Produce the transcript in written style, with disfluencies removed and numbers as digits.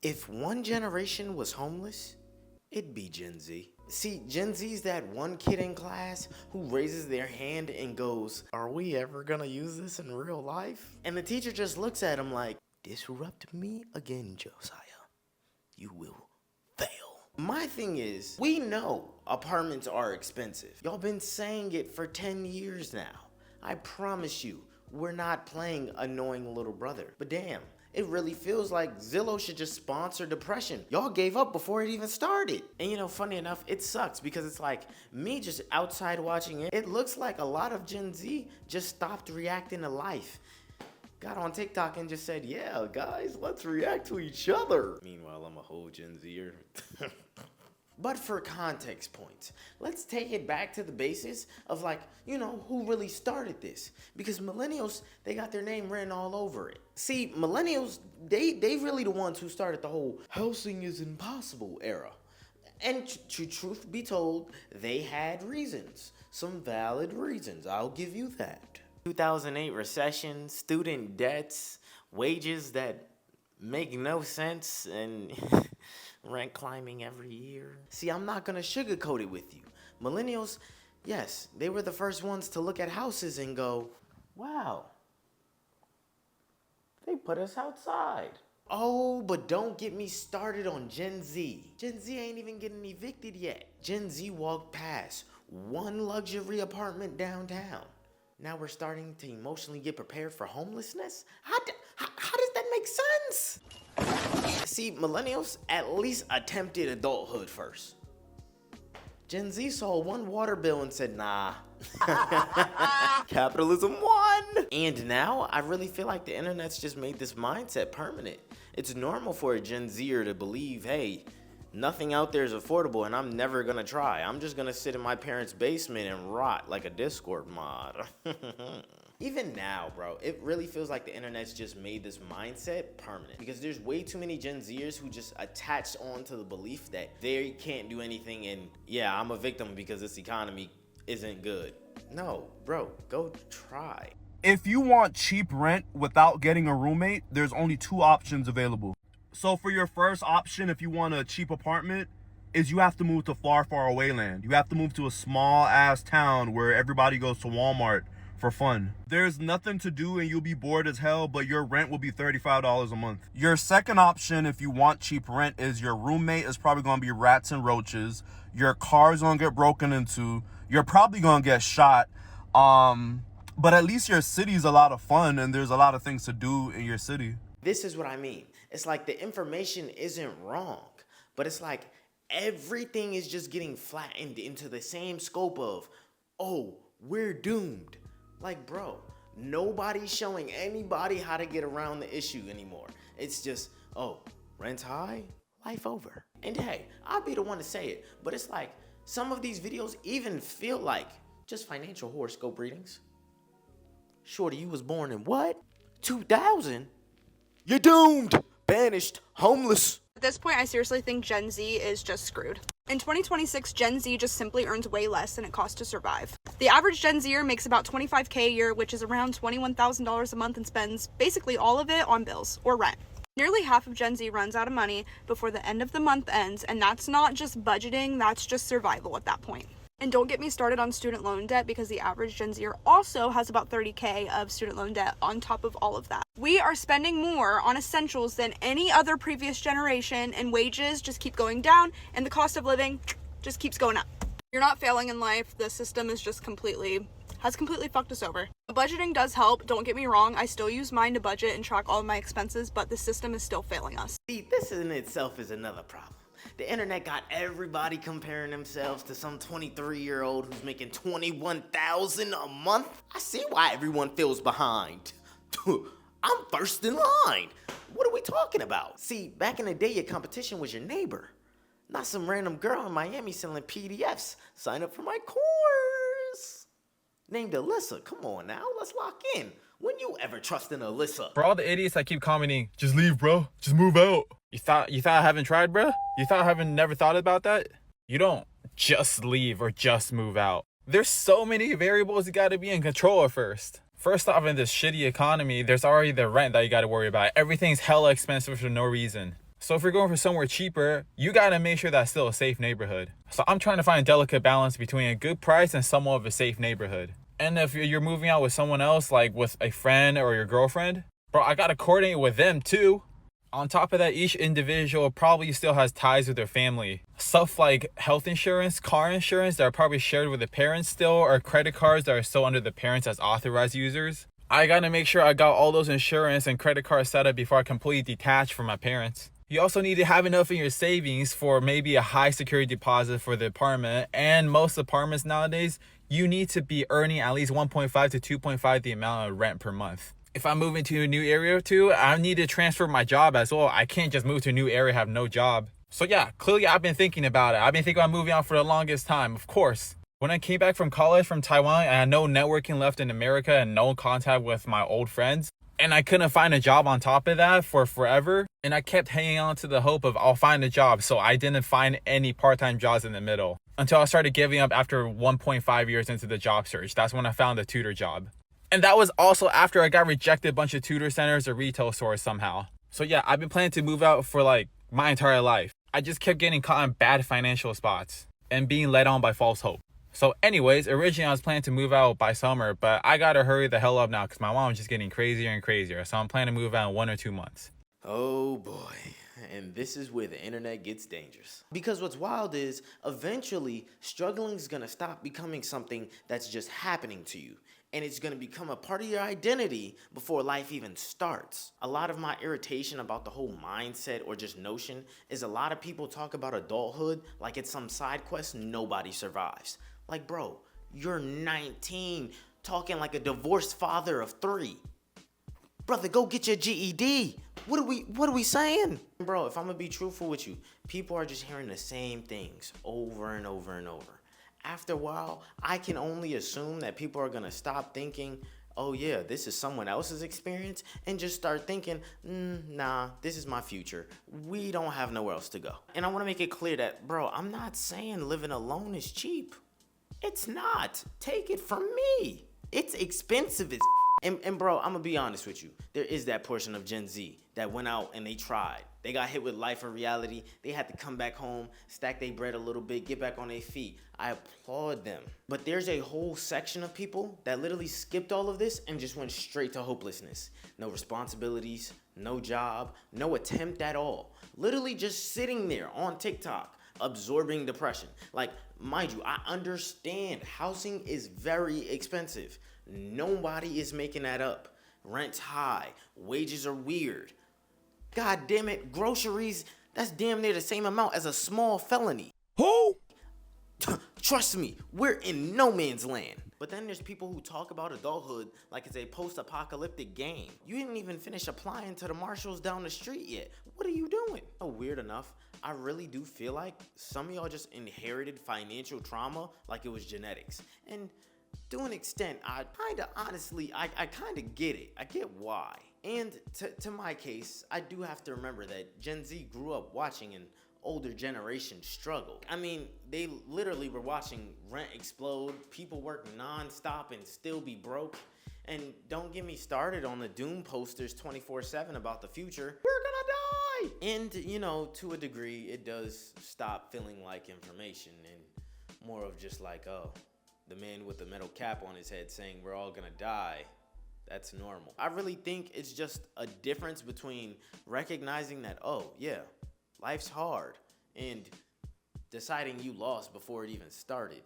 If one generation was homeless, it'd be Gen Z. See, Gen Z's that one kid in class who raises their hand and goes, "Are we ever gonna use this in real life?" And the teacher just looks at him like, "Disrupt me again, Josiah. You will fail." My thing is, we know apartments are expensive. Y'all been saying it for 10 years now. I promise you, we're not playing annoying little brother. But damn, it really feels like Zillow should just sponsor depression. Y'all gave up before it even started. And you know, funny enough, it sucks because it's like me just outside watching it. It looks like a lot of Gen Z just stopped reacting to life. Got on TikTok and just said, "Yeah, guys, let's react to each other." Meanwhile, I'm a whole Gen Zer. But for context points, let's take it back to the basis of like, you know, who really started this? Because millennials, they got their name written all over it. See, millennials, they really the ones who started the whole housing is impossible era. And to truth be told, they had reasons. Some valid reasons, I'll give you that. 2008 recession, student debts, wages that make no sense, and rent climbing every year. See, I'm not gonna sugarcoat it with you. Millennials, yes, they were the first ones to look at houses and go, "Wow, they put us outside." Oh, but don't get me started on Gen Z. Gen Z ain't even getting evicted yet. Gen Z walked past one luxury apartment downtown. Now we're starting to emotionally get prepared for homelessness? How does that make sense? See, millennials at least attempted adulthood first. Gen Z saw one water bill and said, "Nah." Capitalism won. And now I really feel like the internet's just made this mindset permanent. It's normal for a Gen Zer to believe, hey, nothing out there is affordable and I'm never gonna try. I'm just gonna sit in my parents' basement and rot like a Discord mod. Even now, bro, it really feels like the internet's just made this mindset permanent because there's way too many Gen Zers who just attach on to the belief that they can't do anything and yeah, I'm a victim because this economy isn't good. No, bro, go try. If you want cheap rent without getting a roommate, there's only two options available. So for your first option, if you want a cheap apartment, is you have to move to far, far away land. You have to move to a small ass town where everybody goes to Walmart for fun. There's nothing to do and you'll be bored as hell, but your rent will be $35 a month. Your second option, if you want cheap rent, is your roommate is probably gonna be rats and roaches. Your car's gonna get broken into. You're probably gonna get shot. But at least your city's a lot of fun and there's a lot of things to do in your city. This is what I mean. It's like the information isn't wrong, but it's like everything is just getting flattened into the same scope of, oh, we're doomed. Like, bro, nobody's showing anybody how to get around the issue anymore. It's just, oh, rent's high, life over. And hey, I'll be the one to say it, but it's like some of these videos even feel like just financial horoscope readings. Shorty, you was born in what? 2000? You're doomed, banished, homeless. At this point, I seriously think Gen Z is just screwed. In 2026, Gen Z just simply earns way less than it costs to survive. The average Gen Zer makes about $25K a year, which is around $21,000 a month, and spends basically all of it on bills or rent. Nearly half of Gen Z runs out of money before the end of the month ends, and that's not just budgeting, that's just survival at that point. And don't get me started on student loan debt because the average Gen Zer also has about $30K of student loan debt on top of all of that. We are spending more on essentials than any other previous generation, and wages just keep going down and the cost of living just keeps going up. You're not failing in life. The system is just has completely fucked us over. Budgeting does help, don't get me wrong. I still use mine to budget and track all of my expenses, but the system is still failing us. See, this in itself is another problem. The internet got everybody comparing themselves to some 23-year-old who's making $21,000 a month. I see why everyone feels behind. I'm first in line. What are we talking about? See, back in the day, your competition was your neighbor, not some random girl in Miami selling PDFs. Sign up for my course. Named Alyssa. Come on now, let's lock in. When you ever trust in Alyssa? For all the idiots that keep commenting, just leave, bro. Just move out. You thought I haven't tried, bro? You thought I haven't never thought about that? You don't just leave or just move out. There's so many variables you gotta be in control of first. First off, in this shitty economy, there's already the rent that you gotta worry about. Everything's hella expensive for no reason. So if you're going for somewhere cheaper, you gotta make sure that's still a safe neighborhood. So I'm trying to find a delicate balance between a good price and somewhat of a safe neighborhood. And if you're moving out with someone else, like with a friend or your girlfriend, bro, I gotta coordinate with them too. On top of that, each individual probably still has ties with their family. Stuff like health insurance, car insurance that are probably shared with the parents still, or credit cards that are still under the parents as authorized users. I gotta make sure I got all those insurance and credit cards set up before I completely detach from my parents. You also need to have enough in your savings for maybe a high security deposit for the apartment. And most apartments nowadays, you need to be earning at least 1.5 to 2.5 the amount of rent per month. If I'm moving to a new area too, I need to transfer my job as well. I can't just move to a new area, have no job. So yeah, clearly I've been thinking about it. I've been thinking about moving out for the longest time, of course. When I came back from college from Taiwan, I had no networking left in America and no contact with my old friends. And I couldn't find a job on top of that for forever. And I kept hanging on to the hope of I'll find a job. So I didn't find any part-time jobs in the middle until I started giving up after 1.5 years into the job search. That's when I found a tutor job. And that was also after I got rejected a bunch of tutor centers or retail stores somehow. So yeah, I've been planning to move out for like my entire life. I just kept getting caught in bad financial spots and being led on by false hope. So anyways, originally I was planning to move out by summer, but I gotta hurry the hell up now because my mom's just getting crazier and crazier. So I'm planning to move out in 1 or 2 months. Oh boy. And this is where the internet gets dangerous. Because what's wild is, eventually, struggling is gonna stop becoming something that's just happening to you. And it's gonna become a part of your identity before life even starts. A lot of my irritation about the whole mindset or just notion is a lot of people talk about adulthood like it's some side quest nobody survives. Like, bro, you're 19, talking like a divorced father of 3. Brother, go get your GED. What are we saying? Bro, if I'm gonna be truthful with you, people are just hearing the same things over and over and over. After a while, I can only assume that people are gonna stop thinking, oh yeah, this is someone else's experience, and just start thinking, nah, this is my future. We don't have nowhere else to go. And I wanna make it clear that, bro, I'm not saying living alone is cheap. It's not. Take it from me. It's expensive as and bro, I'm gonna be honest with you. There is that portion of Gen Z that went out and they tried. They got hit with life or reality. They had to come back home, stack their bread a little bit, get back on their feet. I applaud them. But there's a whole section of people that literally skipped all of this and just went straight to hopelessness. No responsibilities, no job, no attempt at all. Literally just sitting there on TikTok, absorbing depression. Like, mind you, I understand housing is very expensive. Nobody is making that up. Rent's high, wages are weird. God damn it, groceries, that's damn near the same amount as a small felony. Who? Trust me, we're in no man's land. But then there's people who talk about adulthood like it's a post-apocalyptic game. You didn't even finish applying to the marshals down the street yet. What are you doing? Oh, weird enough, I really do feel like some of y'all just inherited financial trauma like it was genetics. And to an extent, I kind of get it. I get why. And to my case, I do have to remember that Gen Z grew up watching an older generation struggle. I mean, they literally were watching rent explode, people work non-stop and still be broke. And don't get me started on the doom posters 24/7 about the future. We're gonna die! And, you know, to a degree, it does stop feeling like information and more of just like, oh, the man with the metal cap on his head saying we're all gonna die. That's normal. I really think it's just a difference between recognizing that, oh, yeah, life's hard, and deciding you lost before it even started.